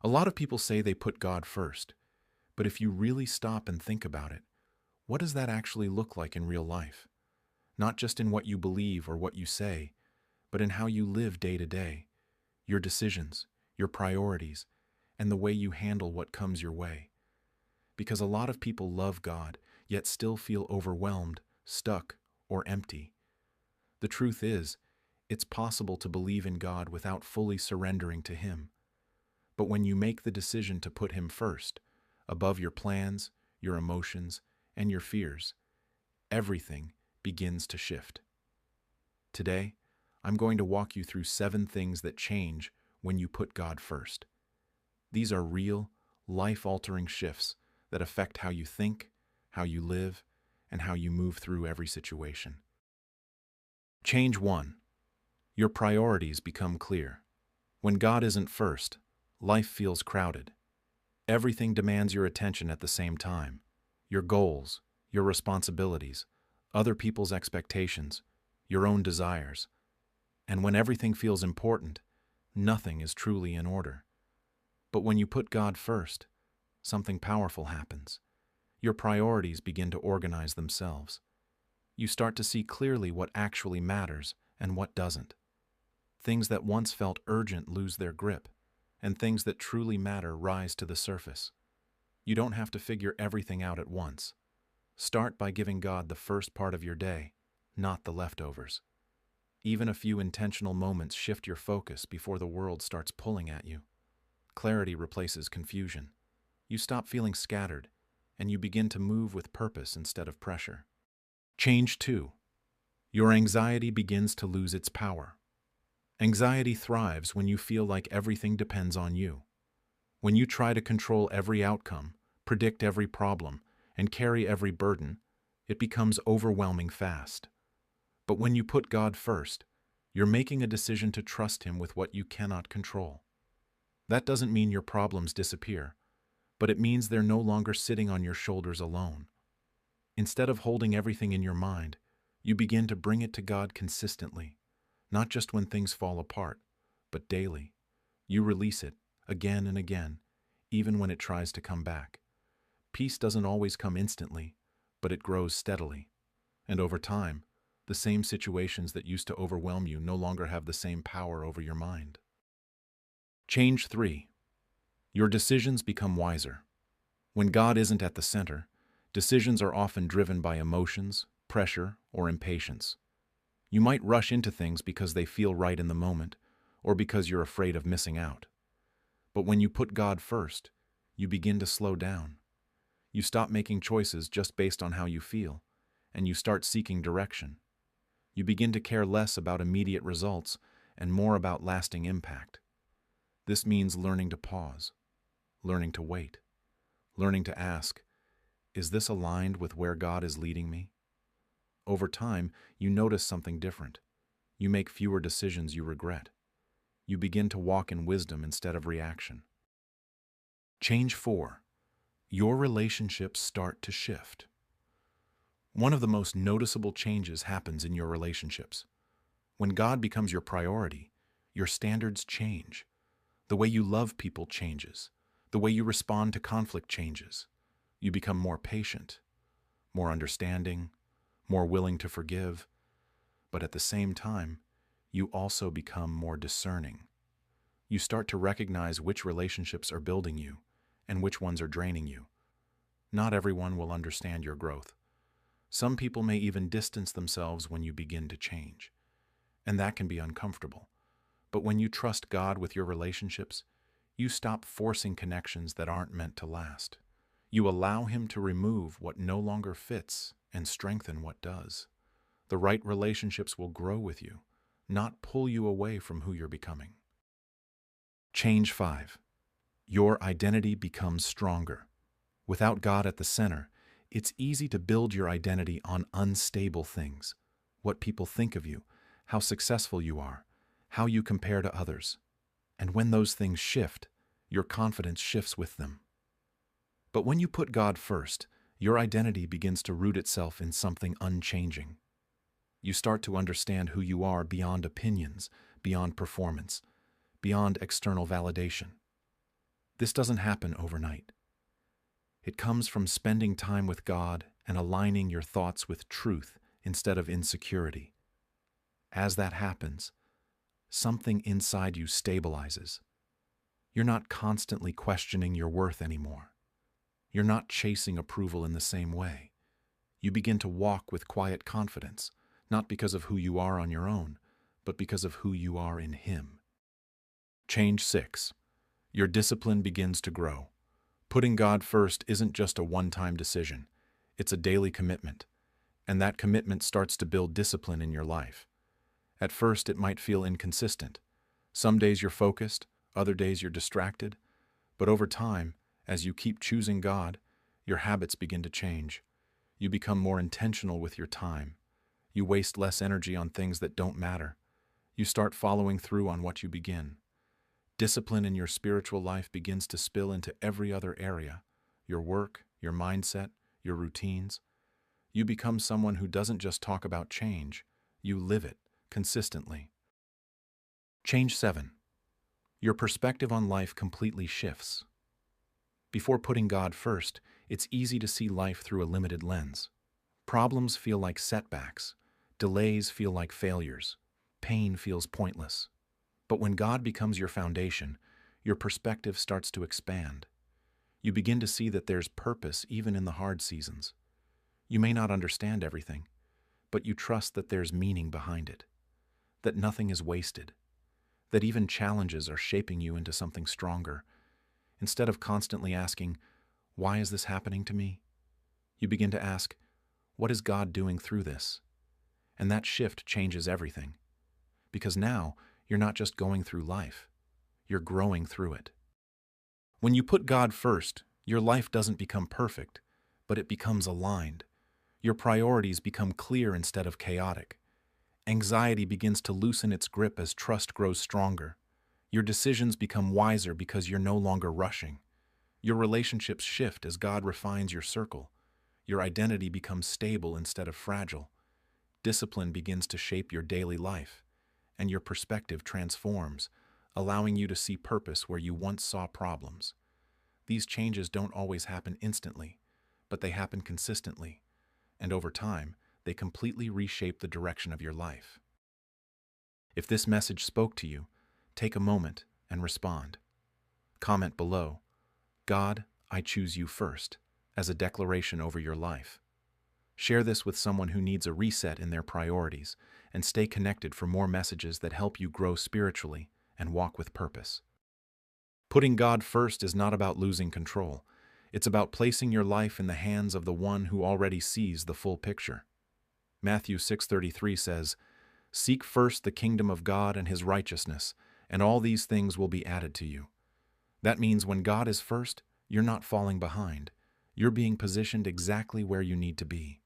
A lot of people say they put God first, but if you really stop and think about it, what does that actually look like in real life? Not just in what you believe or what you say, but in how you live day to day, your decisions, your priorities, and the way you handle what comes your way. Because a lot of people love God, yet still feel overwhelmed, stuck, or empty. The truth is, it's possible to believe in God without fully surrendering to Him. But when you make the decision to put Him first, above your plans, your emotions, and your fears, everything begins to shift. Today, I'm going to walk you through 7 things that change when you put God first. These are real, life-altering shifts that affect how you think, how you live, and how you move through every situation. Change 1. Your priorities become clear. When God isn't first, life feels crowded. Everything demands your attention at the same time. Your goals, your responsibilities, other people's expectations, your own desires. And when everything feels important, nothing is truly in order. But when you put God first, something powerful happens. Your priorities begin to organize themselves. You start to see clearly what actually matters and what doesn't. Things that once felt urgent lose their grip, and things that truly matter rise to the surface. You don't have to figure everything out at once. Start by giving God the first part of your day, not the leftovers. Even a few intentional moments shift your focus before the world starts pulling at you. Clarity replaces confusion. You stop feeling scattered, and you begin to move with purpose instead of pressure. Change 2. Your anxiety begins to lose its power. Anxiety thrives when you feel like everything depends on you. When you try to control every outcome, predict every problem, and carry every burden, it becomes overwhelming fast. But when you put God first, you're making a decision to trust Him with what you cannot control. That doesn't mean your problems disappear, but it means they're no longer sitting on your shoulders alone. Instead of holding everything in your mind, you begin to bring it to God consistently, not just when things fall apart, but daily. You release it again and again, even when it tries to come back. Peace doesn't always come instantly, but it grows steadily. And over time, the same situations that used to overwhelm you no longer have the same power over your mind. Change 3. Your decisions become wiser. When God isn't at the center, decisions are often driven by emotions, pressure, or impatience. You might rush into things because they feel right in the moment, or because you're afraid of missing out. But when you put God first, you begin to slow down. You stop making choices just based on how you feel, and you start seeking direction. You begin to care less about immediate results and more about lasting impact. This means learning to pause, learning to wait, learning to ask, is this aligned with where God is leading me? Over time, you notice something different. You make fewer decisions you regret. You begin to walk in wisdom instead of reaction. Change 4. Your relationships start to shift. One of the most noticeable changes happens in your relationships. When God becomes your priority, your standards change. The way you love people changes. The way you respond to conflict changes. You become more patient, more understanding, more willing to forgive. But at the same time, you also become more discerning. You start to recognize which relationships are building you and which ones are draining you. Not everyone will understand your growth. Some people may even distance themselves when you begin to change, and that can be uncomfortable. But when you trust God with your relationships, you stop forcing connections that aren't meant to last. You allow Him to remove what no longer fits and strengthen what does. The right relationships will grow with you, not pull you away from who you're becoming. Change 5. Your identity becomes stronger. Without God at the center, it's easy to build your identity on unstable things. What people think of you, how successful you are, how you compare to others. And when those things shift, your confidence shifts with them. But when you put God first, your identity begins to root itself in something unchanging. You start to understand who you are beyond opinions, beyond performance, beyond external validation. This doesn't happen overnight. It comes from spending time with God and aligning your thoughts with truth instead of insecurity. As that happens, something inside you stabilizes. You're not constantly questioning your worth anymore. You're not chasing approval in the same way. You begin to walk with quiet confidence, not because of who you are on your own, but because of who you are in Him. Change 6. Your discipline begins to grow. Putting God first isn't just a one-time decision. It's a daily commitment, and that commitment starts to build discipline in your life. At first, it might feel inconsistent. Some days you're focused, other days you're distracted. But over time, as you keep choosing God, your habits begin to change. You become more intentional with your time. You waste less energy on things that don't matter. You start following through on what you begin. Discipline in your spiritual life begins to spill into every other area: your work, your mindset, your routines. You become someone who doesn't just talk about change, you live it consistently. Change 7. Your perspective on life completely shifts. Before putting God first, it's easy to see life through a limited lens. Problems feel like setbacks. Delays feel like failures. Pain feels pointless. But when God becomes your foundation, your perspective starts to expand. You begin to see that there's purpose even in the hard seasons. You may not understand everything, but you trust that there's meaning behind it, that nothing is wasted, that even challenges are shaping you into something stronger. Instead of constantly asking, "Why is this happening to me?" you begin to ask, "What is God doing through this?" And that shift changes everything. Because now, you're not just going through life, you're growing through it. When you put God first, your life doesn't become perfect, but it becomes aligned. Your priorities become clear instead of chaotic. Anxiety begins to loosen its grip as trust grows stronger. Your decisions become wiser because you're no longer rushing. Your relationships shift as God refines your circle. Your identity becomes stable instead of fragile. Discipline begins to shape your daily life, and your perspective transforms, allowing you to see purpose where you once saw problems. These changes don't always happen instantly, but they happen consistently, and over time, they completely reshape the direction of your life. If this message spoke to you, take a moment and respond. Comment below, "God, I choose you first," as a declaration over your life. Share this with someone who needs a reset in their priorities, and stay connected for more messages that help you grow spiritually and walk with purpose. Putting God first is not about losing control. It's about placing your life in the hands of the one who already sees the full picture. Matthew 6:33 says, "Seek first the kingdom of God and His righteousness, and all these things will be added to you." That means when God is first, you're not falling behind. You're being positioned exactly where you need to be.